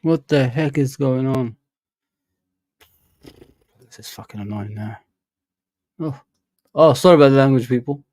What the heck is going on? This is fucking annoying now. Oh, sorry about the language, people.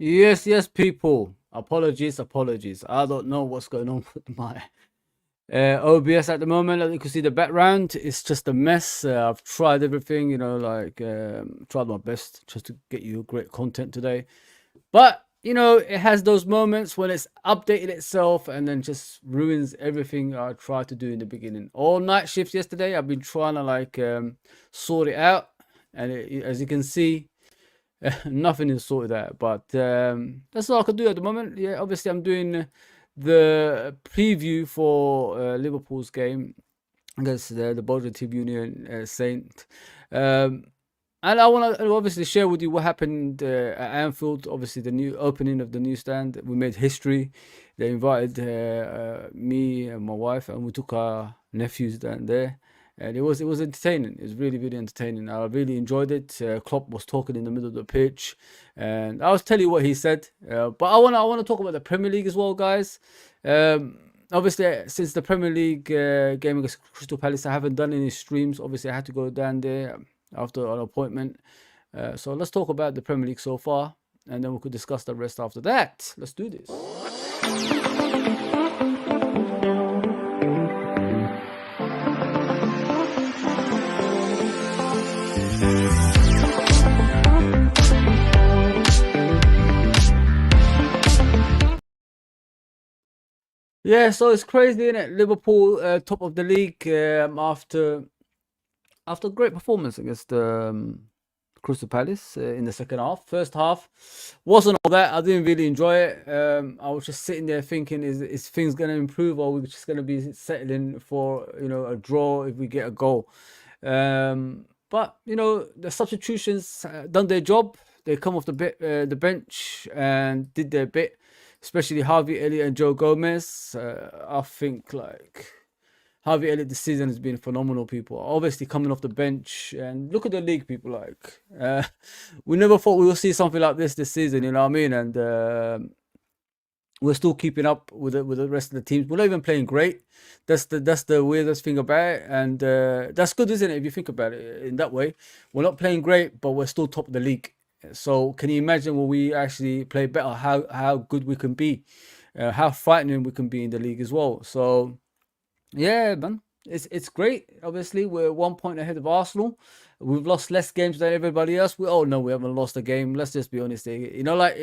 Yes, yes, people. Apologies, apologies. I don't know what's going on with my OBS at the moment. As you can see, the background is just a mess. I've tried everything, like tried my best just to get you great content today. But it has those moments when it's updated itself and then just ruins everything I tried to do in the beginning. All night shifts yesterday. I've been trying to like sort it out, and as you can see, nothing is sorted out. But that's all I can do at the moment. Yeah, obviously I'm doing the preview for Liverpool's game against the Belgian Team Union Saint. Um, and I want to obviously share with you what happened at Anfield. Obviously, the new opening of the new stand. We made history. They invited me and my wife, and we took our nephews down there. And it was entertaining. It was really, really entertaining. I really enjoyed it. Klopp was talking in the middle of the pitch, and I'll tell you what he said. But I wanna talk about the Premier League as well, guys. Obviously, since the Premier League game against Crystal Palace, I haven't done any streams. Obviously, I had to go down there after an appointment. So let's talk about the Premier League so far, and then we could discuss the rest after that. Let's do this. Yeah, so it's crazy, isn't it? Liverpool top of the league after great performance against Crystal Palace in the second half. First half wasn't all that. I didn't really enjoy it. I was just sitting there thinking, is things going to improve, or are we just going to be settling for a draw if we get a goal? But the substitutions done their job. They come off the bench and did their bit, especially Harvey Elliott and Joe Gomez. I think like Harvey Elliott this season has been phenomenal. People obviously coming off the bench, and look at the league. People like we never thought we would see something like this season. You know what I mean? And we're still keeping up with the rest of the teams. We're not even playing great. That's the weirdest thing about it, and that's good, isn't it? If you think about it in that way, we're not playing great, but we're still top of the league. So can you imagine when we actually play better, how good we can be, how frightening we can be in the league as well. So yeah, man, it's great. Obviously, we're 1 point ahead of Arsenal. We've lost less games than everybody else. We all know we haven't lost a game. Let's just be honest here. Like,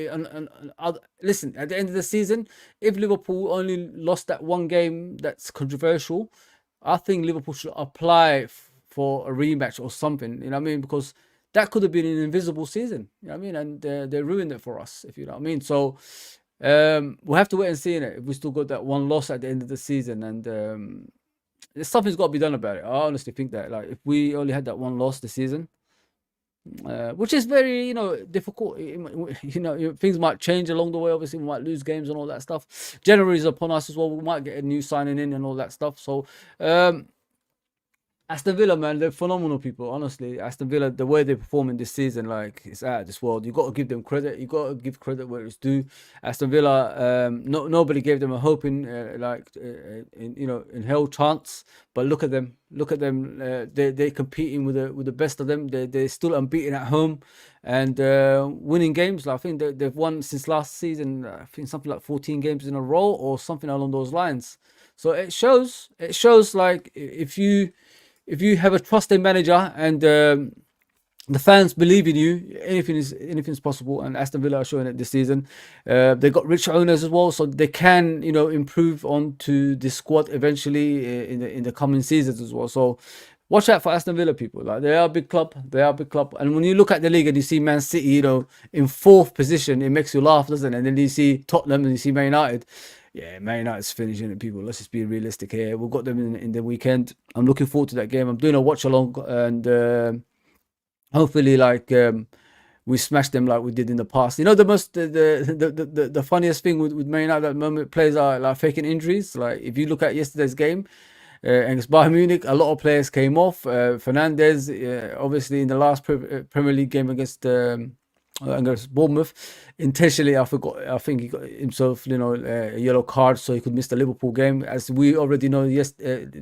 listen, at the end of the season, if Liverpool only lost that one game that's controversial, I think Liverpool should apply for a rematch or something. You know what I mean? Because that could have been an invisible season. You know what I mean? And they ruined it for us, if you know what I mean. So we'll have to wait and see it if we still got that one loss at the end of the season, and something's got to be done about it. I honestly think that, like, if we only had that one loss this season, which is very difficult, things might change along the way. Obviously, we might lose games and all that stuff. January is upon us as well. We might get a new signing in and all that stuff. So Aston Villa, man, they're phenomenal people. Honestly, Aston Villa, the way they're performing this season, like, it's out of this world. You got to give them credit. You got to give credit where it's due. Aston Villa, nobody gave them a hope in hell chance. But look at them. Look at them. They're competing with the best of them. They're still unbeaten at home and winning games. Like, I think they've won since last season. I think something like 14 games in a row or something along those lines. So it shows. It shows, like, if you have a trusted manager and the fans believe in you, anything's possible. And Aston Villa are showing it this season. They got rich owners as well, so they can improve onto the squad eventually in the coming seasons as well. So watch out for Aston Villa, people. Like, they are a big club. They are a big club. And when you look at the league and you see Man City, in fourth position, it makes you laugh, doesn't it? And then you see Tottenham and you see Man United. Yeah, Man United's finishing it, people. Let's just be realistic here. We've got them in the weekend. I'm looking forward to that game. I'm doing a watch along, and hopefully, like, we smash them like we did in the past. The funniest thing with Man United at the moment, players are like faking injuries. Like, if you look at yesterday's game against Bayern Munich, a lot of players came off. Fernandez, obviously, in the last Premier League game against Bournemouth, intentionally, I think he got himself a yellow card so he could miss the Liverpool game. As we already know,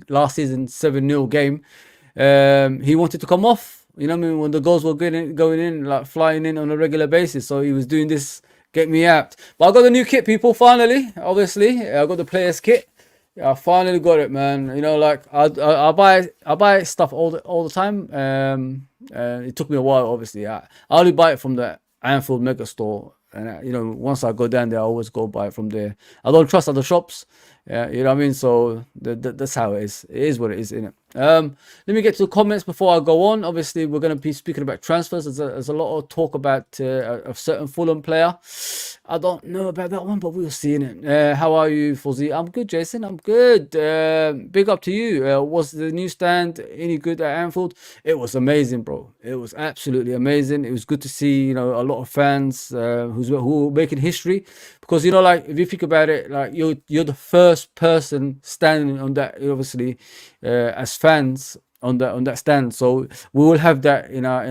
last season 7-0 game, he wanted to come off, when the goals were going in, like flying in on a regular basis. So he was doing this Get me out. But I got the new kit, people. Finally, obviously, I got the players kit. Yeah, I finally got it, man. You know, like I buy stuff all the time. It took me a while, obviously. I only buy it from the Anfield Mega Store, and you know, once I go down there, I always go buy it from there. I don't trust other shops. Yeah, you know what I mean. So that's how it is. It is what it is, innit? Let me get to the comments before I go on. Obviously, we're going to be speaking about transfers. There's a lot of talk about a certain Fulham player. I don't know about that one, but we'll see in it. How are you, Fuzzy? I'm good, Jason. I'm good. Big up to you. Was the new stand any good at Anfield? It was amazing, bro. It was absolutely amazing. It was good to see, you know, a lot of fans who were making history, because you know, like if you think about it, like you're the first person standing on that, obviously, as fans on that stand. So we will have that in our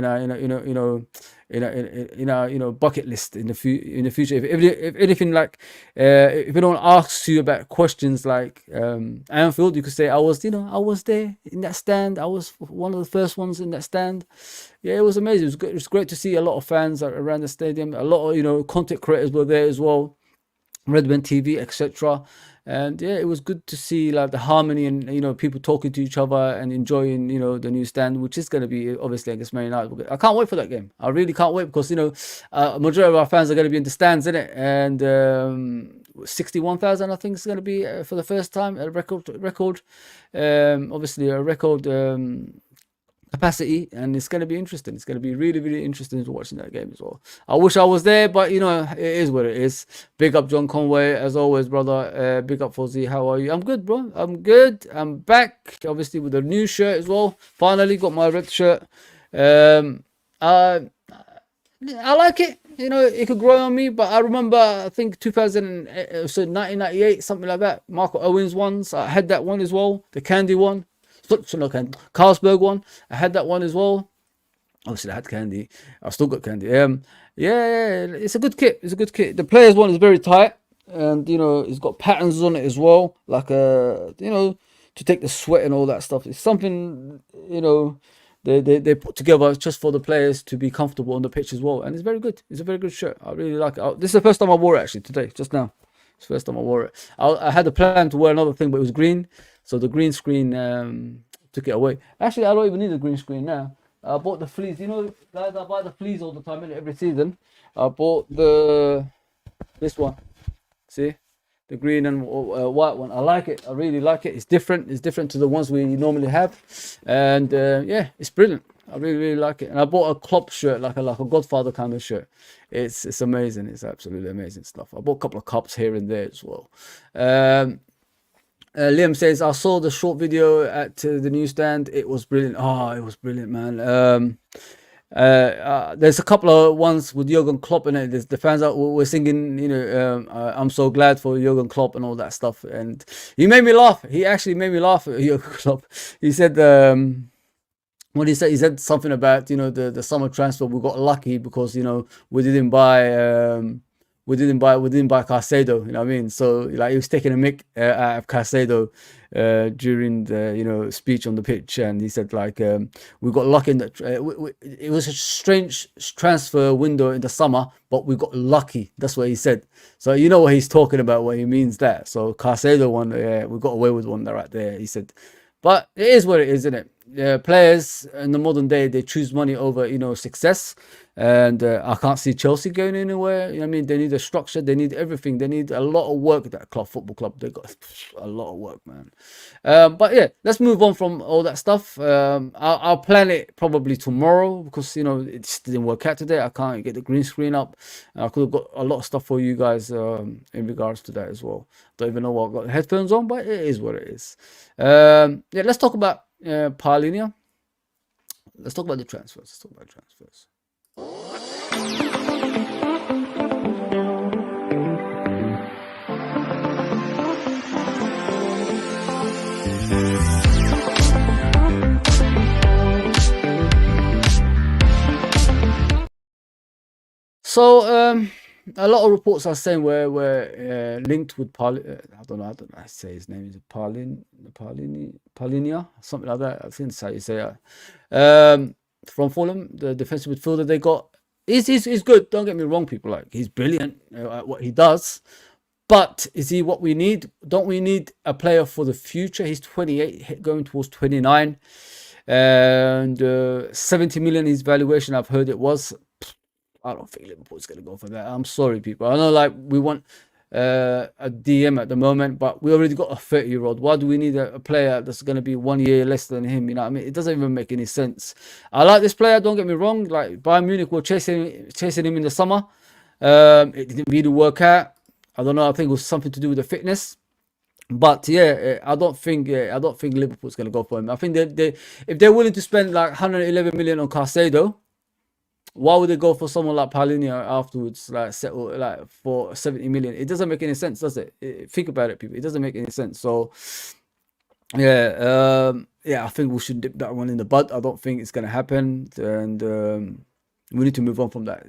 bucket list in the future. If anything, like if anyone asks you about questions like Anfield, you could say I was there in that stand. I was one of the first ones in that stand. Yeah, it was amazing. It was good. It was great to see a lot of fans around the stadium. A lot of content creators were there as well. Redman TV, etc. And yeah, it was good to see like the harmony and people talking to each other and enjoying the new stand, which is going to be obviously against Man United. I can't wait for that game. I really can't wait, because majority of our fans are going to be in the stands, in it, and 61,000 I think is going to be for the first time a record obviously a record capacity, and it's going to be interesting. It's going to be really, really interesting to watching that game as well. I wish I was there, but it is what it is. Big up John Conway as always, brother. Big up Fozzy. How are you? I'm good, bro. I'm good. I'm back, obviously, with a new shirt as well. Finally got my red shirt. I like it. It could grow on me, but I remember, I think 1998, something like that. Marco Owens ones. I had that one as well. The candy one. Carlsberg one. I had that one as well. Obviously, I had candy. I still got candy. Yeah, it's a good kit. It's a good kit. The players one is very tight, and it's got patterns on it as well, like to take the sweat and all that stuff. It's something they put together just for the players to be comfortable on the pitch as well, and it's very good. It's a very good shirt. I really like it. This is the first time I wore it, actually, today, just now. It's the first time I wore it. I had a plan to wear another thing, but it was green. So the green screen took it away. Actually, I don't even need the green screen now. I bought the fleece. Guys, I buy the fleece all the time, every season. I bought this one. See? The green and white one. I like it. I really like it. It's different. It's different to the ones we normally have. And yeah, it's brilliant. I really, really like it. And I bought a Klopp shirt, like a Godfather kind of shirt. It's amazing. It's absolutely amazing stuff. I bought a couple of cups here and there as well. Liam says, I saw the short video at the newsstand. It was brilliant. Oh, it was brilliant, man. There's a couple of ones with Jurgen Klopp in it. There's the fans out were singing, I'm so glad for Jurgen Klopp and all that stuff. And he made me laugh. He actually made me laugh at Jurgen Klopp. He said, what he said something about, the summer transfer. We got lucky because, we didn't buy Caicedo, you know what I mean? So like he was taking a mick out of Caicedo during the speech on the pitch, and he said like we got lucky in that it was a strange transfer window in the summer, but we got lucky. That's what he said. So you know what he's talking about, what he means that. So Caicedo one, we got away with one right there, he said. But it is what it is, isn't it? Players in the modern day, they choose money over success. And I can't see Chelsea going anywhere. I mean, they need a structure. They need everything. They need a lot of work. That Football Club, they got a lot of work, man. But yeah, let's move on from all that stuff. I'll plan it probably tomorrow, because it just didn't work out today. I can't get the green screen up. I could have got a lot of stuff for you guys in regards to that as well. Don't even know what I've got headphones on, but it is what it is. Yeah, let's talk about Paulinho. Let's talk about the transfers. So a lot of reports are saying we're linked with I don't know how to say his name. Is it Paulinho, something like that? I think that's how you say it. From Fulham, the defensive midfielder they got. He's good. Don't get me wrong, people. Like, he's brilliant at what he does. But is he what we need? Don't we need a player for the future? He's 28, going towards 29, and 70 million his valuation. I've heard it was. I don't think Liverpool's going to go for that. I'm sorry, people. I know, like, we want a DM at the moment, but we already got a 30-year-old. Why do we need a player that's going to be 1 year less than him? You know what I mean? It doesn't even make any sense. I like this player, don't get me wrong. Like, Bayern Munich were chasing him in the summer. It didn't really work out. I don't know. I think it was something to do with the fitness. But yeah, I don't think Liverpool's going to go for him. I think they if they're willing to spend like 111 million on Caicedo, why would they go for someone like Paulinho afterwards, like settle like for 70 million? It doesn't make any sense, does it? Think about it, people. It doesn't make any sense. So yeah, I think we should dip that one in the bud. I don't think it's gonna happen, and we need to move on from that.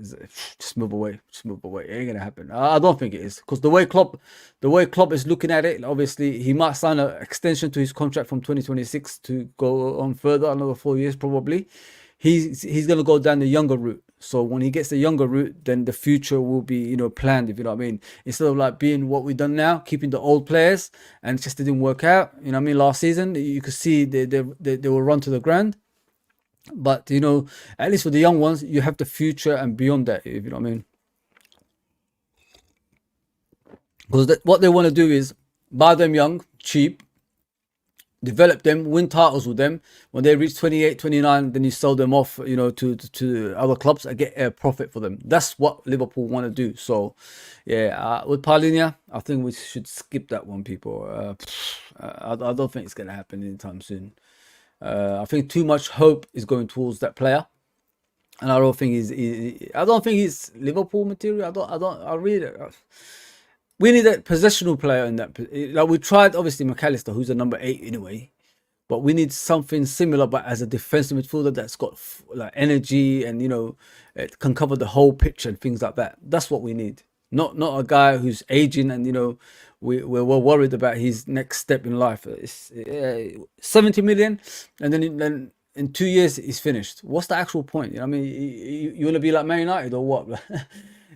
Just move away. Just move away. It ain't gonna happen. I don't think it is, because the way Klopp is looking at it, obviously he might sign an extension to his contract from 2026 to go on further, another 4 years probably. He's gonna go down the younger route. So when he gets the younger route, then the future will be, you know, planned, if you know what I mean. Instead of like being what we've done now, keeping the old players, and it just didn't work out. You know what I mean? Last season, you could see they will run to the ground. But you know, at least for the young ones, you have the future and beyond that, if you know what I mean. Because what they want to do is buy them young, cheap, develop them, win titles with them. When they reach 28, 29, then you sell them off, you know, to other clubs and get a profit for them. That's what Liverpool want to do. So yeah, with Paulinho, I think we should skip that one, people. I don't think it's going to happen anytime soon. I think too much hope is going towards that player, and I don't think he's Liverpool material. I really, we need a possessional player in that. Like, we tried, obviously, McAllister, who's a number 8 anyway, but we need something similar, but as a defensive midfielder that's got like energy, and you know, it can cover the whole pitch and things like that. That's what we need. Not a guy who's aging, and you know, we're worried about his next step in life. It's 70 million, and then in 2 years he's finished. What's the actual point? You know what I mean, you want to be like Man United or what?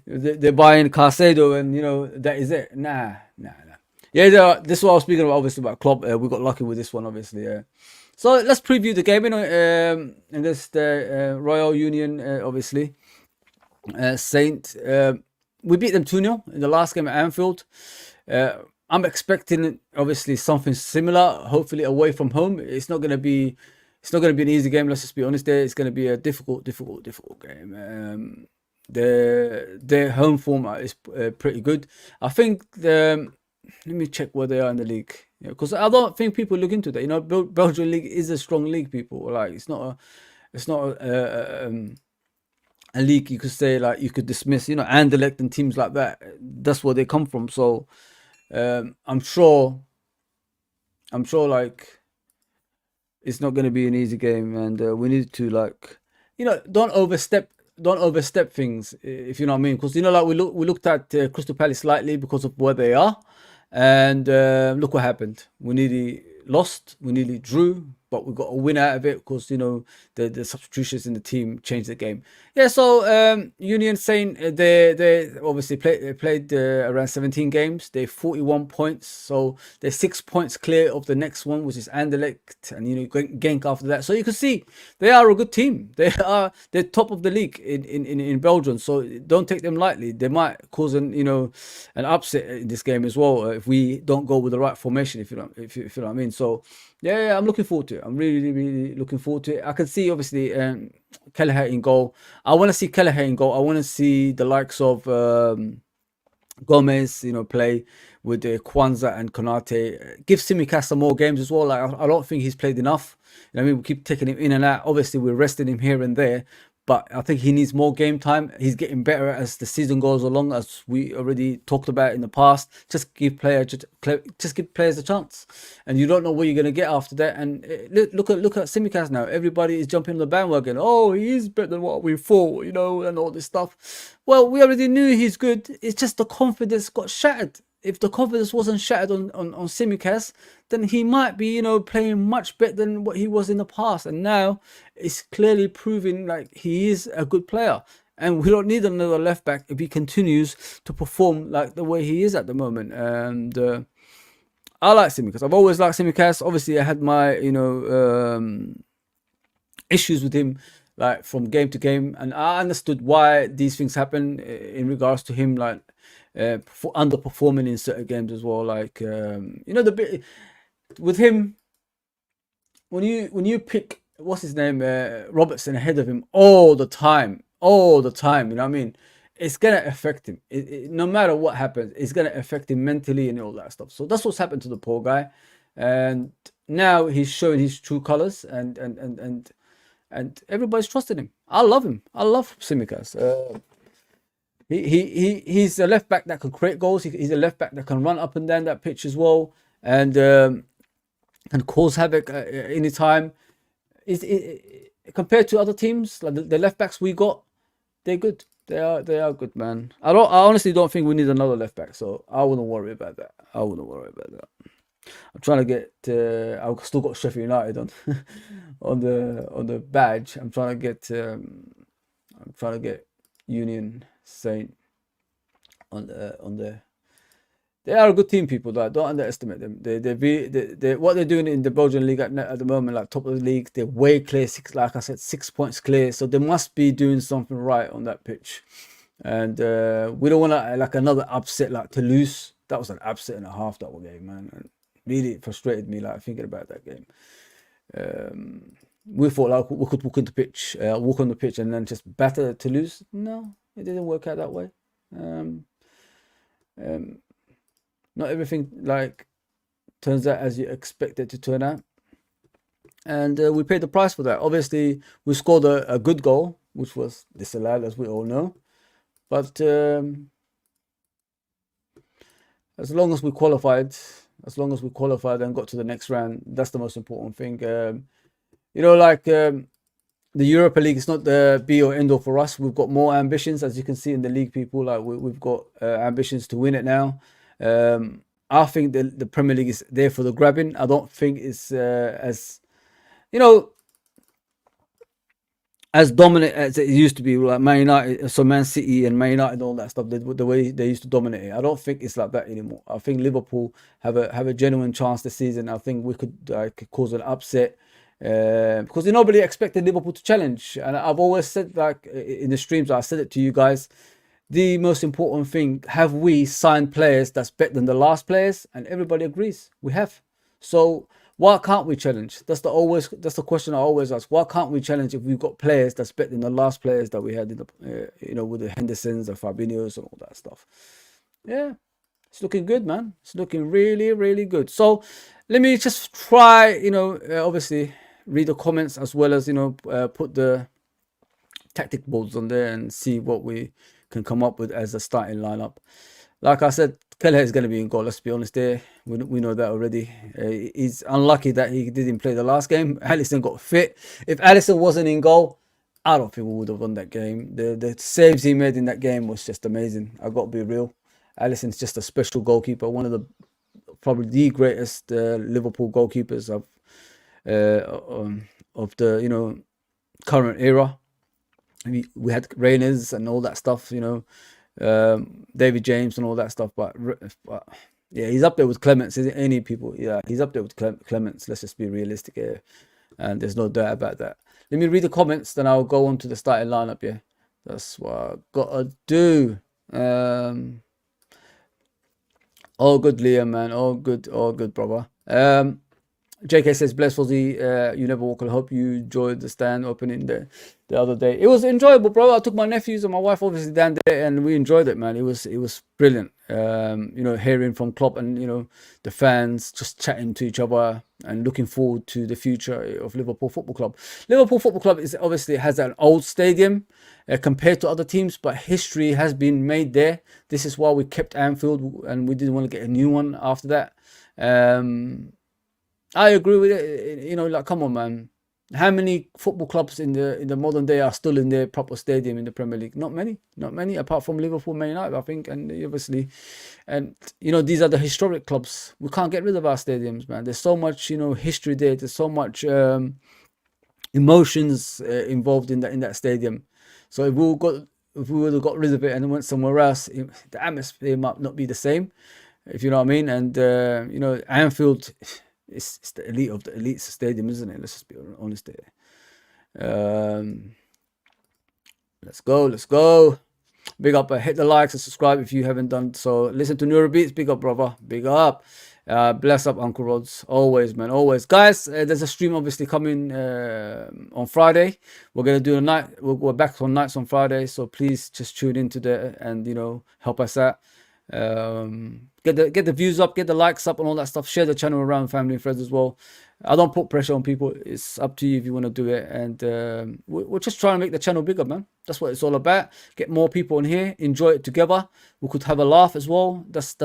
They're buying Caicedo, and you know, that is it. Nah. Yeah, this is what I was speaking about, obviously, about Klopp. We got lucky with this one, obviously. So let's preview the game. You know, against the Royal Union, obviously. Saint. We beat them 2-0 in the last game at Anfield. I'm expecting, obviously, something similar. Hopefully, away from home. It's not going to be an easy game. Let's just be honest. It's going to be a difficult game. Their home form is pretty good. I think let me check where they are in the league. Because I don't think people look into that. You know, Belgian league is a strong league. People, like, it's not a league you could say, like, you could dismiss. You know, Anderlecht and teams like that. That's where they come from. So I'm sure like it's not going to be an easy game, and we need to, like, you know, don't overstep things, if you know what I mean. Because, you know, like, we looked at Crystal Palace slightly because of where they are, and look what happened. We nearly lost, we nearly drew, but we got a win out of it because, you know, the substitutions in the team changed the game. Yeah, so Union Saint, they obviously played around 17 games. They're 41 points, so they're 6 points clear of the next one, which is Anderlecht, and, you know, Genk after that. So you can see they are a good team. They're top of the league in Belgium, so don't take them lightly. They might cause an upset in this game as well if we don't go with the right formation, if you know what I mean. So yeah, I'm looking forward to it. I'm really looking forward to it. I can see, obviously, Kelleher in goal. I want to see Kelleher in goal. I want to see the likes of Gomez, you know, play with Kwanzaa and Konate. Give Tsimikas some more games as well. Like, I don't think he's played enough. You know, I mean, we keep taking him in and out. Obviously, we're resting him here and there, but I think he needs more game time. He's getting better as the season goes along, as we already talked about in the past. Just give players a chance, and you don't know what you're gonna get after that. And look at Tsimikas now. Everybody is jumping on the bandwagon. Oh, he's better than what we thought, you know, and all this stuff. Well, we already knew he's good. It's just the confidence got shattered. If the confidence wasn't shattered on Tsimikas, then he might be, you know, playing much better than what he was in the past. And now it's clearly proving like he is a good player. And we don't need another left back if he continues to perform like the way he is at the moment. And I like Tsimikas. I've always liked Tsimikas. Obviously, I had my issues with him like from game to game, and I understood why these things happen in regards to him like underperforming in certain games as well. Like the bit with him when you pick what's his name Robertson ahead of him all the time. You know what I mean? It's gonna affect him. No matter what happens, it's gonna affect him mentally and all that stuff. So that's what's happened to the poor guy, and now he's showing his true colors, and everybody's trusting him. I love him. I love Tsimikas. He's a left back that can create goals. He's a left back that can run up and down that pitch as well, and can cause havoc anytime. Compared to other teams, like the left backs we got, they're good. They are good, man. I honestly don't think we need another left back, so I wouldn't worry about that. I'm trying to get. I've still got Sheffield United on on the badge. I'm trying to get Union Saint on the. They are a good team, people. Like, don't underestimate them. They what they're doing in the Belgian league at the moment, like top of the league, they're way clear. Like I said, 6 points clear. So they must be doing something right on that pitch. And we don't want to like another upset like Toulouse. That was an upset and a half, that game, man. And really frustrated me like thinking about that game. We thought like we could walk on the pitch and then just batter Toulouse. No, it didn't work out that way. Not everything like turns out as you expect it to turn out, and we paid the price for that. Obviously, we scored a good goal, which was disallowed, as we all know. But as long as we qualified and got to the next round, that's the most important thing. The Europa League is not the be or end all for us. We've got more ambitions, as you can see in the league, people. Like we've got ambitions to win it now. I think the Premier League is there for the grabbing. I don't think it's as dominant as it used to be, like Man United, so Man City and Man United and all that stuff. The way they used to dominate it, I don't think it's like that anymore. I think Liverpool have a genuine chance this season. I think we could cause an upset because nobody expected Liverpool to challenge. And I've always said, like in the streams, I said it to you guys. The most important thing, have we signed players that's better than the last players? And everybody agrees we have. So why can't we challenge? That's the question I always ask. Why can't we challenge if we've got players that's better than the last players that we had in the with the Hendersons, the Fabinhos, and all that stuff? Yeah, it's looking good, man. It's looking really, really good. So let me just try, obviously read the comments as well as put the tactic boards on there and see what we can come up with as a starting lineup. Like I said, Kelleher is going to be in goal. Let's be honest there. We know that already. He's unlucky that he didn't play the last game. Alisson got fit. If Alisson wasn't in goal, I don't think we would have won that game. The saves he made in that game was just amazing. I got to be real. Alisson's just a special goalkeeper. One of the probably the greatest Liverpool goalkeepers of the current era. We had Reyners and all that stuff, David James and all that stuff, but yeah, he's up there with Clements. Any people, yeah, he's up there with Clements. Let's just be realistic here, and there's no doubt about that. Let me read the comments, then I'll go on to the starting lineup. Yeah, that's what I gotta do. All good, Liam, man. All good, brother. JK says, bless Fozzy, you never walk alone. Hope you enjoyed the stand opening the other day. It was enjoyable, bro. I took my nephews and my wife obviously down there and we enjoyed it, man. It was brilliant. Hearing from Klopp and the fans just chatting to each other and looking forward to the future of Liverpool Football Club. Liverpool Football Club has an old stadium compared to other teams, but history has been made there. This is why we kept Anfield and we didn't want to get a new one after that. I agree with it. Come on, man. How many football clubs in the modern day are still in their proper stadium in the Premier League? Not many, apart from Liverpool, Man United, I think, and obviously, and these are the historic clubs. We can't get rid of our stadiums, man. There's so much, history there. There's so much emotions involved in that stadium. So if if we would have got rid of it and went somewhere else, the atmosphere might not be the same, if you know what I mean. And you know, Anfield, it's the elite of the elite stadium, isn't it? Let's just be honest there. Let's go. Big up, hit the likes and subscribe if you haven't done so. Listen to Neuro Beats. Big up, brother. Big up. Bless up, Uncle Rods. Always, man. Always. Guys, there's a stream obviously coming on Friday. We're going to do a night. We're back on nights on Friday. So please just tune into there and, you know, help us out. Get the views up, get the likes up and all that stuff. Share the channel around family and friends as well. I don't put pressure on people. It's up to you if you want to do it. And we're just trying to make the channel bigger, man. That's what it's all about. Get more people in here, enjoy it together. We could have a laugh as well. That's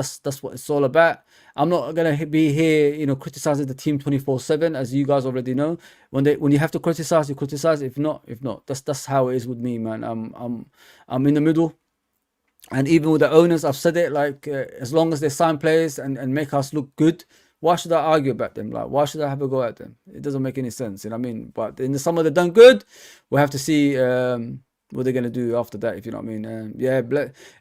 what it's all about. I'm not gonna be here, you know, criticizing the team 24/7, as you guys already know. When you have to criticize, you criticize. If not. That's how it is with me, man. I'm in the middle. And even with the owners, I've said it, like, as long as they sign players and make us look good, why should I argue about them? Like, why should I have a go at them? It doesn't make any sense, you know what I mean? But in the summer, they've done good. We'll have to see what they're going to do after that, if you know what I mean. Yeah,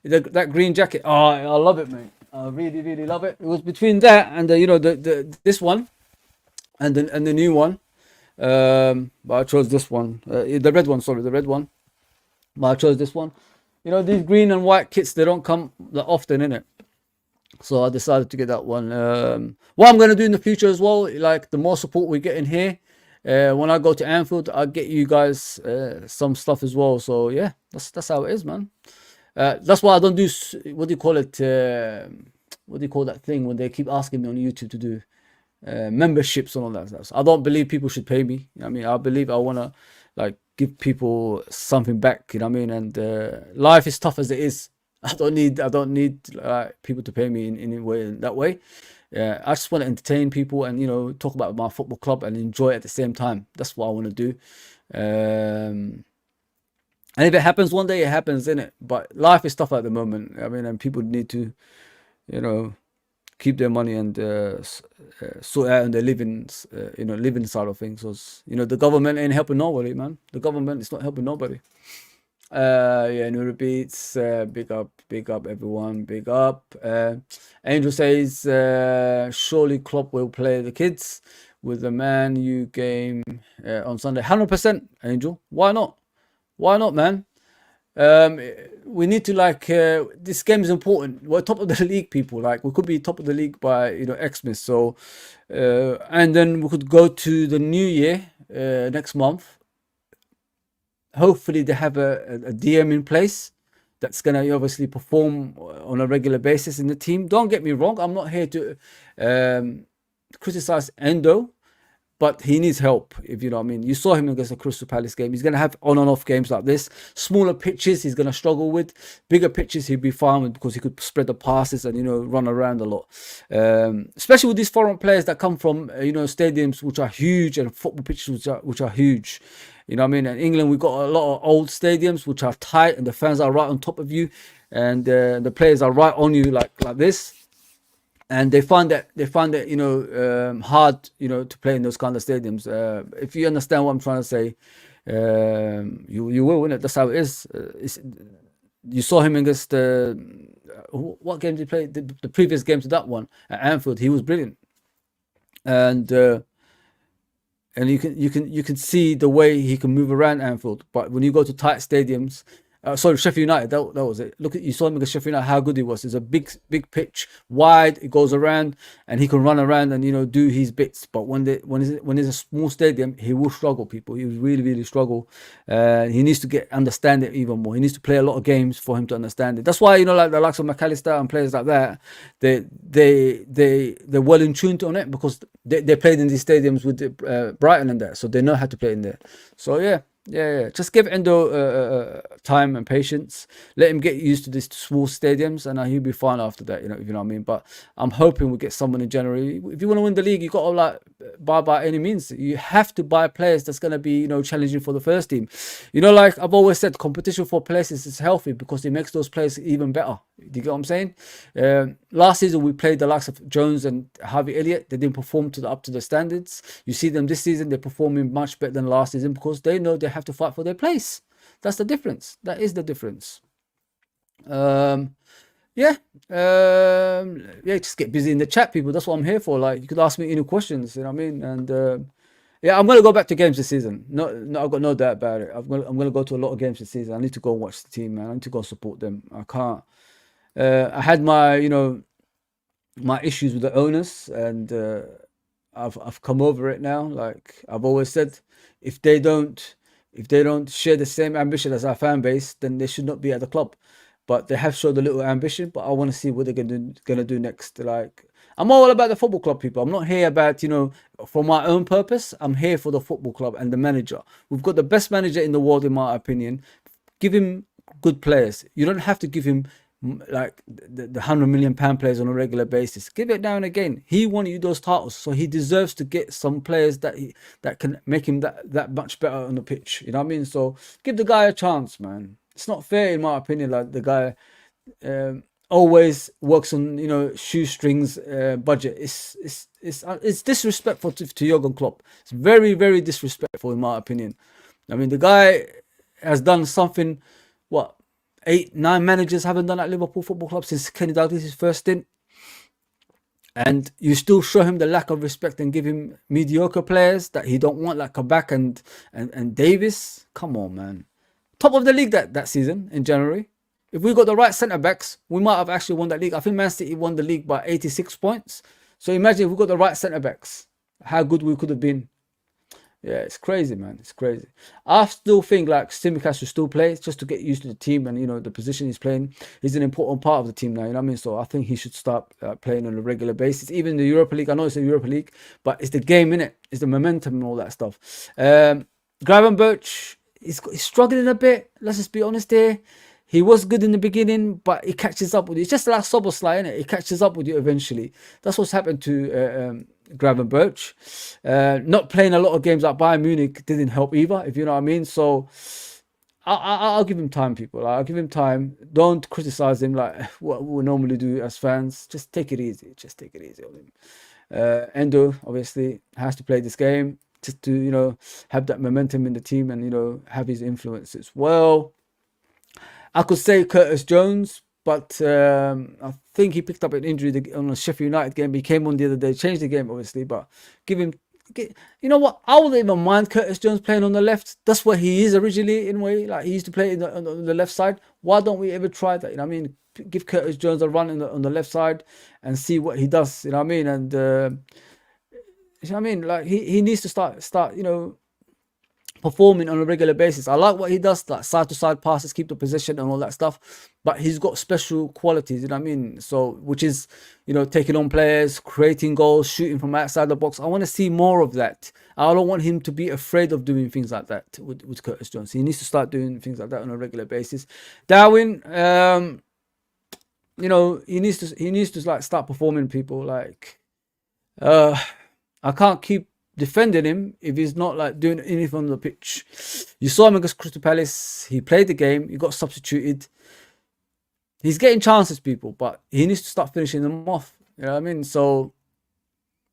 that green jacket, oh, I love it, mate. I really, really love it. It was between that and, you know, this one and the new one. But I chose this one. The red one, sorry, the red one. But I chose this one. You know, these green and white kits, they don't come that often, innit? So I decided to get that one. What I'm going to do in the future as well, like the more support we get in here, when I go to Anfield, I'll get you guys some stuff as well. So yeah, that's how it is, man. That's why I don't do, what do you call it? What do you call that thing when they keep asking me on YouTube to do memberships and all that stuff? So I don't believe people should pay me. You know what I mean, I believe I want to, like, give people something back, you know what I mean? And life is tough as it is. I don't need people to pay me in any way, in that way. I just want to entertain people and, you know, talk about my football club and enjoy it at the same time. That's what I want to do. And if it happens one day, it happens, innit? But life is tough at the moment. I mean, and people need to, you know, keep their money and sort out on their living, you know, living side of things. Because, you know, the government ain't helping nobody, man. The government is not helping nobody. Yeah, Neuro Beats, big up everyone, big up. Angel says, surely Klopp will play the kids with the Man U game on Sunday. 100%, Angel. Why not? Why not, man? We need to, like, this game is important. We're top of the league, people. Like, we could be top of the league by, you know, Xmas. So, and then we could go to the new year next month. Hopefully they have a DM in place that's going to obviously perform on a regular basis in the team. Don't get me wrong. I'm not here to criticize Endo, but he needs help, if you know what I mean. You saw him against the Crystal Palace game. He's going to have on and off games like this. Smaller pitches, he's going to struggle with. Bigger pitches, he'll be fine with, because he could spread the passes and, you know, run around a lot. Especially with these foreign players that come from, you know, stadiums which are huge and football pitches which are huge. You know what I mean? In England, we've got a lot of old stadiums which are tight and the fans are right on top of you. And the players are right on you like this. And they find that you know, hard, you know, to play in those kind of stadiums. If you understand what I'm trying to say, you will win it. That's how it is. You saw him against what game did he play? The previous game to that one at Anfield. He was brilliant, and you can see the way he can move around Anfield. But when you go to tight stadiums. Sorry, Sheffield United, that was it. Look, you saw him against Sheffield United, how good he was. It's a big pitch, wide, it goes around, and he can run around and, you know, do his bits. But when it's a small stadium, he will struggle, people. He will really, really struggle. He needs to understand it even more. He needs to play a lot of games for him to understand it. That's why, you know, like the likes of McAllister and players like that, they're well in tune on it, because they played in these stadiums with Brighton and that, so they know how to play in there. So yeah. Just give Endo time and patience. Let him get used to these small stadiums, and he'll be fine after that. You know, if you know what I mean. But I'm hoping we get someone in January. If you want to win the league, you got to, like, buy by any means. You have to buy players that's gonna be, you know, challenging for the first team. You know, like I've always said, competition for places is healthy because it makes those players even better. Do you get what I'm saying? Last season we played the likes of Jones and Harvey Elliott. They didn't perform up to the standards. You see them this season; they're performing much better than last season because they know they have to fight for their place. That's the difference. That is the difference. Yeah, yeah, just get busy in the chat, people. That's what I'm here for. Like, you could ask me any questions, you know what I mean? And yeah, I'm gonna go back to games this season. No, I've got no doubt about it. I'm gonna go to a lot of games this season. I need to go and watch the team, man. I need to go support them. I can't. I had my, my issues with the owners, and I've come over it now. Like I've always said, if they don't share the same ambition as our fan base, then they should not be at the club. But they have showed a little ambition. But I want to see what they're gonna do next. Like, I'm all about the football club, people. I'm not here about, for my own purpose. I'm here for the football club and the manager. We've got the best manager in the world, in my opinion. Give him good players. You don't have to give him like the £100 million players on a regular basis. Give it now and again. He won you those titles, so he deserves to get some players that can make him that much better on the pitch. You know what I mean? So give the guy a chance, man. It's not fair, in my opinion. Like, the guy always works on, shoestrings budget. It's disrespectful to Jurgen Klopp. It's very, very disrespectful, in my opinion. I mean, the guy has done something, what, 8, 9 managers haven't done at Liverpool Football Club since Kenny Douglas' first stint. And you still show him the lack of respect and give him mediocre players that he don't want, like Kabak and Davis. Come on, man. Top of the league that season in January. If we got the right centre-backs, we might have actually won that league. I think Man City won the league by 86 points. So imagine if we got the right centre-backs, how good we could have been. Yeah, it's crazy, man. It's crazy. I still think, like, Tsimikas should still play just to get used to the team and, the position he's playing. He's an important part of the team now, you know what I mean? So I think he should start playing on a regular basis. Even the Europa League, I know it's a Europa League, but it's the game, innit? It's the momentum and all that stuff. Gravenberch, he's struggling a bit. Let's just be honest here. He was good in the beginning, but he catches up with you. It's just like Soboslai, innit? He catches up with you eventually. That's what's happened to Gravenberch. Not playing a lot of games like Bayern Munich didn't help either, if you know what I mean. So I'll give him time, people. I'll give him time. Don't criticize him like what we normally do as fans. Just take it easy. Just take it easy on him. Endo, obviously, has to play this game just to, have that momentum in the team and, have his influence as well. I could say Curtis Jones, but I think he picked up an injury on a Sheffield United game. He came on the other day, changed the game, obviously, but you know what? I wouldn't even mind Curtis Jones playing on the left. That's where he is originally, in a way. Like, he used to play on the left side. Why don't we ever try that? You know what I mean? Give Curtis Jones a run on the left side and see what he does. You know what I mean? And you know what I mean? Like, he needs to start, performing on a regular basis. I like what he does, like side to side passes, keep the position and all that stuff, but he's got special qualities, you know what I mean? So, which is, taking on players, creating goals, shooting from outside the box. I want to see more of that. I don't want him to be afraid of doing things like that with Curtis Jones. He needs to start doing things like that on a regular basis. Darwin, he needs to like start performing, people. Like, I can't keep defending him if he's not like doing anything on the pitch. You saw him against Crystal Palace. He played the game. He got substituted. He's getting chances, people, but he needs to start finishing them off. You know what I mean? So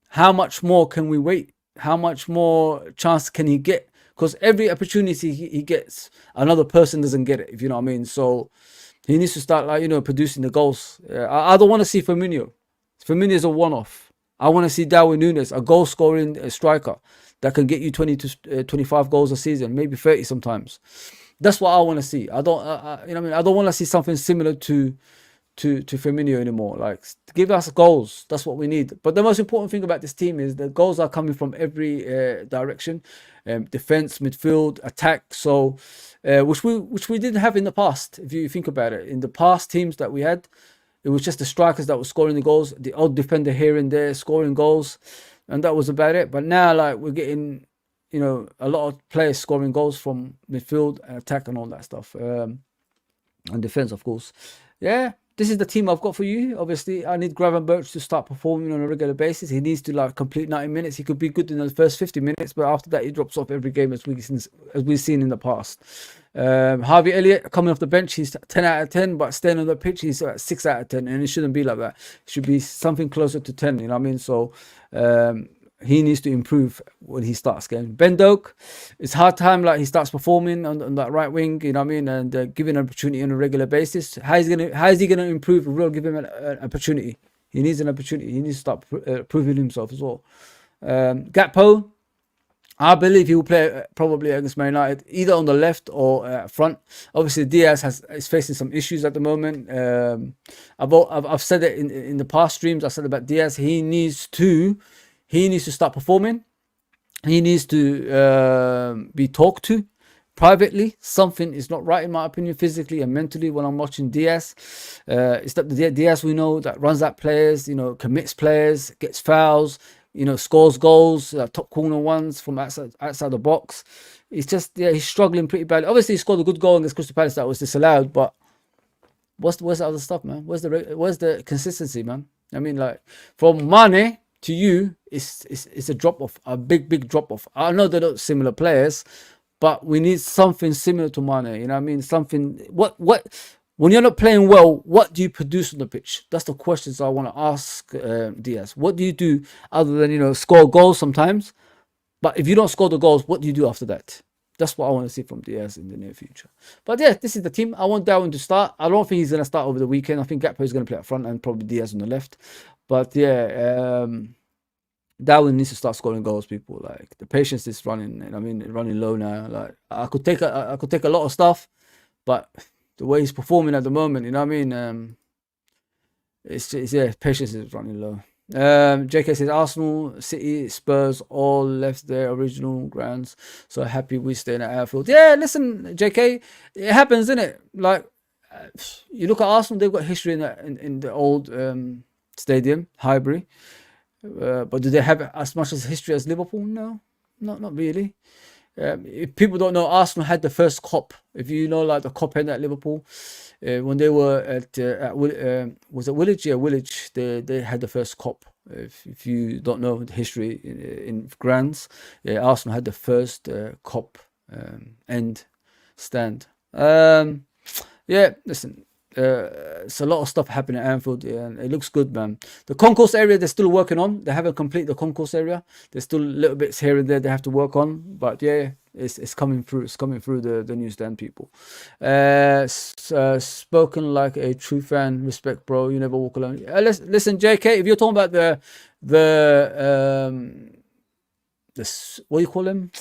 how much more can we wait? How much more chance can he get? Because every opportunity he gets, another person doesn't get it, if you know what I mean. So he needs to start, like, producing the goals. I don't want to see Firmino. Firmino is a one-off. I want to see Darwin Núñez, a goal-scoring striker that can get you 20 to 25 goals a season, maybe 30 sometimes. That's what I want to see. I don't, you know what I mean? I don't want to see something similar to Firmino anymore. Like, give us goals. That's what we need. But the most important thing about this team is the goals are coming from every direction, defense, midfield, attack. So, which we didn't have in the past. If you think about it, in the past teams that we had, it was just the strikers that were scoring the goals, the odd defender here and there scoring goals, and that was about it. But now, like, we're getting, a lot of players scoring goals from midfield and attack and all that stuff, and defense, of course. Yeah, this is the team I've got for you. Obviously, I need Gravenberch to start performing on a regular basis. He needs to, like, complete 90 minutes. He could be good in the first 50 minutes, but after that, he drops off every game as we've seen in the past. Harvey Elliott coming off the bench, he's 10 out of 10, but staying on the pitch, he's 6 out of 10, and it shouldn't be like that. It should be something closer to 10, you know what I mean? So he needs to improve when he starts games. Ben Doak, it's hard time like he starts performing on that right wing, you know what I mean, and given an opportunity on a regular basis. How is he gonna improve? We'll give him an opportunity. He needs an opportunity. He needs to start proving himself as well. Gakpo, I believe he will play probably against Man United, either on the left or front. Obviously, Diaz is facing some issues at the moment. I've said it in the past streams. I said about Diaz. He needs to start performing. He needs to be talked to privately. Something is not right, in my opinion, physically and mentally when I'm watching Diaz. It's that the Diaz we know that runs at players, commits players, gets fouls, scores goals, top corner ones from outside the box. It's just, he's struggling pretty badly. Obviously, he scored a good goal against Crystal Palace that was disallowed, but where's the other stuff, man? Where's the consistency, man? I mean, like, from Mane to you, it's a drop off, a big drop off. I know they're not similar players, but we need something similar to Mane. You know what I mean? Something. What? When you're not playing well, what do you produce on the pitch? That's the questions I want to ask Diaz. What do you do other than score goals sometimes? But if you don't score the goals, what do you do after that? That's what I want to see from Diaz in the near future. But yeah, this is the team. I want Darwin to start. I don't think he's going to start over the weekend. I think Gakpo is going to play up front and probably Diaz on the left. But yeah, Darwin needs to start scoring goals, people. Like, the patience is running low now. Like, I could take a lot of stuff, but the way he's performing at the moment, you know what I mean? Patience is running low. JK says Arsenal, City, Spurs all left their original grounds. So happy we staying at Anfield. Yeah, listen, JK, it happens, isn't it? Like, you look at Arsenal, they've got history in the old stadium, Highbury. But do they have as much as history as Liverpool? No, not really. If people don't know, Arsenal had the first Kop. If you know, like the Kop end at Liverpool, when they were at was it Woolwich? Yeah, Woolwich. They had the first Kop. If you don't know the history in Grands, Arsenal had the first Kop end stand. Yeah, listen. It's a lot of stuff happening at Anfield, and it looks good, man. The concourse area they're still working on. They haven't completed the concourse area. There's still little bits here and there they have to work on, but yeah, it's coming through. It's coming through the newsstand, people. Spoken like a true fan. Respect, bro. You never walk alone. Listen, JK. If you're talking about the what do you call them?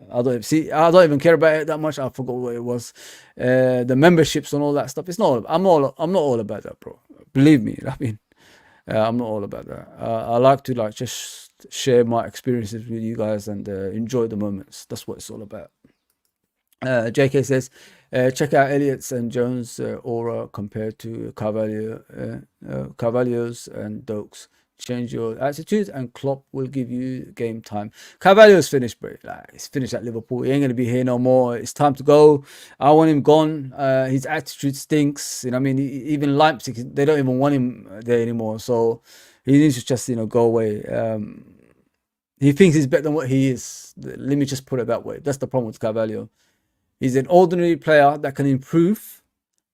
I don't even care about it that much. I forgot what it was. The memberships and all that stuff. I'm not all about that, bro. Believe me. I mean, I'm not all about that. I like to just share my experiences with you guys and enjoy the moments. That's what it's all about. JK says, check out Elliott's and Jones' aura compared to Carvalho's and Doak's. Change your attitude and Klopp will give you game time. Carvalho's finished, bro. Like, he's finished at Liverpool. He ain't going to be here no more. It's time to go. I want him gone. His attitude stinks. You know what I mean? Even Leipzig, they don't even want him there anymore. So he needs to just, go away. He thinks he's better than what he is. Let me just put it that way. That's the problem with Carvalho. He's an ordinary player that can improve,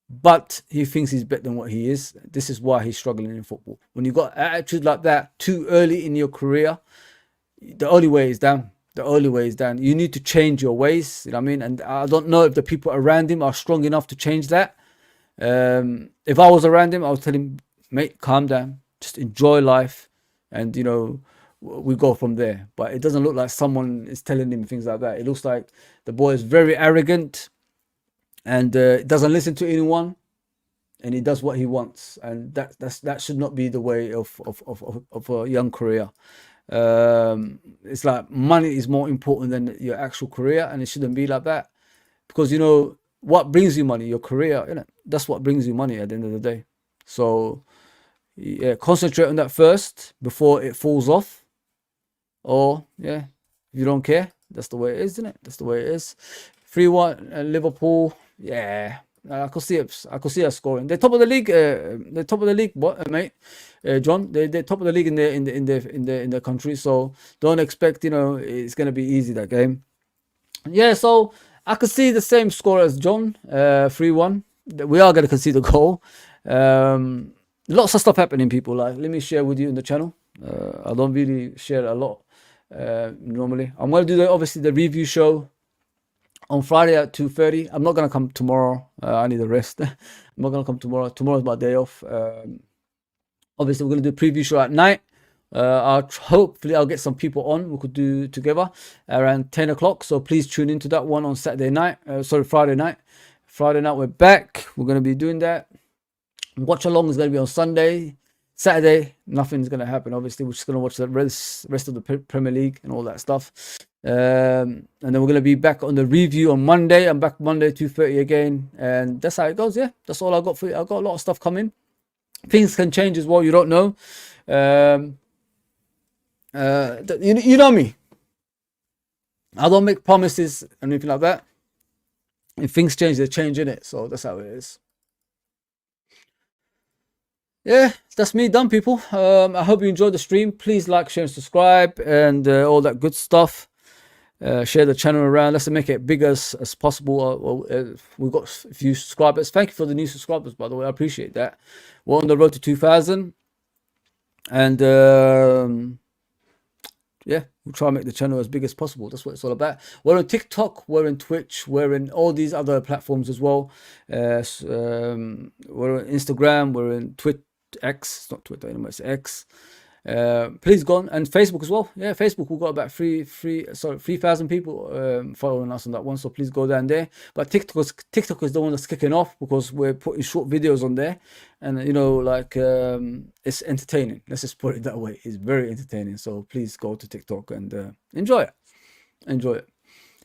but he thinks he's better than what he is. This is why he's struggling in football. When you got attitude like that too early in your career, the only way is down. The only way is down. You need to change your ways. You know what I mean? And I don't know if the people around him are strong enough to change that. If I was around him, I would tell him, mate, calm down. Just enjoy life. And, we go from there. But it doesn't look like someone is telling him things like that. It looks like the boy is very arrogant and doesn't listen to anyone, and he does what he wants, and that should not be the way of a young career. It's like money is more important than your actual career, and it shouldn't be like that, because what brings you money, your career, that's what brings you money at the end of the day. So yeah, concentrate on that first before it falls off. Or if you don't care, that's the way it is, isn't it? That's the way it is. 3-1 Liverpool. Yeah, I could see us scoring. They're top of the league. Mate? John, they're top of the league in the country. So don't expect it's gonna be easy, that game. Yeah, so I could see the same score as John. 3-1. We are gonna concede a goal. Lots of stuff happening, people. Like, let me share with you in the channel. I don't really share a lot normally. I'm gonna do obviously the review show on Friday at 2:30. I'm not gonna come tomorrow. I need a rest. I'm not gonna come tomorrow. Tomorrow's my day off. Obviously, we're gonna do a preview show at night. Hopefully I'll get some people on. We could do together around 10 o'clock. So please tune into that one on Saturday night. Friday night. Friday night we're back. We're gonna be doing that. Watch along is gonna be on Sunday. Saturday, nothing's gonna happen. Obviously, we're just gonna watch the rest of the Premier League and all that stuff. And then we're gonna be back on the review on Monday. I'm back Monday 2:30 again, and that's how it goes. Yeah, that's all I got for you. I've got a lot of stuff coming. Things can change as well. You don't know. You know me. I don't make promises and anything like that. If things change, they change in it. So that's how it is. Yeah, that's me done, people. I hope you enjoyed the stream. Please like, share, and subscribe, and all that good stuff. Share the channel around. Let's make it big as possible. We've got a few subscribers. Thank you for the new subscribers, by the way. I appreciate that. We're on the road to 2,000, and yeah, we'll try and make the channel as big as possible. That's what it's all about. We're on TikTok, we're in Twitch, we're in all these other platforms as well. We're on Instagram, we're in X, it's not Twitter anymore, it's X. Please go on, and Facebook as well. Yeah, Facebook, we've got about 3,000 people following us on that one, so please go down there. But TikTok is the one that's kicking off, because we're putting short videos on there, and you know, like, it's entertaining. Let's just put it that way. It's very entertaining, so please go to TikTok and enjoy it.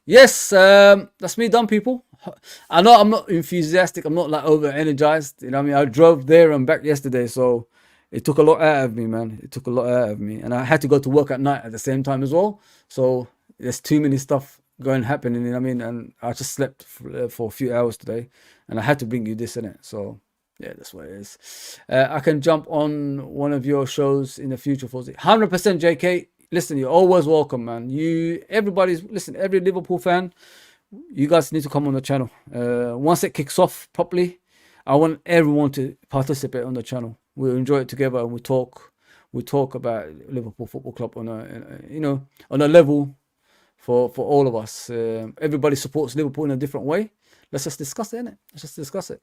Yes, that's me done, people. I know I'm not enthusiastic, I'm not like over energized, you know what I mean? I drove there and back yesterday, so it took a lot out of me, man. It took a lot out of me, and I had to go to work at night at the same time as well. So there's too many stuff happening, you know what I mean? And I just slept for a few hours today, and I had to bring you this, innit? So yeah, that's what it is. I can jump on one of your shows in the future, for 100%, JK. Listen, you're always welcome, man. Listen, every Liverpool fan, you guys need to come on the channel. Once it kicks off properly, I want everyone to participate on the channel. We'll enjoy it together, and we talk about Liverpool Football Club on a level for all of us. Everybody supports Liverpool in a different way. Let's just discuss it, innit? Let's just discuss it.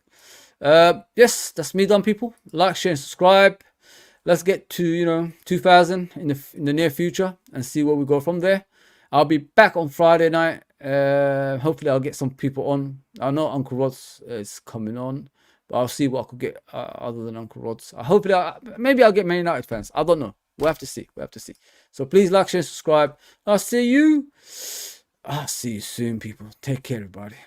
Yes, that's me done, people. Like, share, and subscribe. Let's get to 2,000 in the near future, and see where we go from there. I'll be back on Friday night. Hopefully I'll get some people on. I know Uncle Rod's is coming on, but I'll see what I could get other than Uncle Rod's. Maybe I'll get Man United fans. I don't know. We'll have to see. So please like, share, subscribe. I'll see you soon, people. Take care, everybody.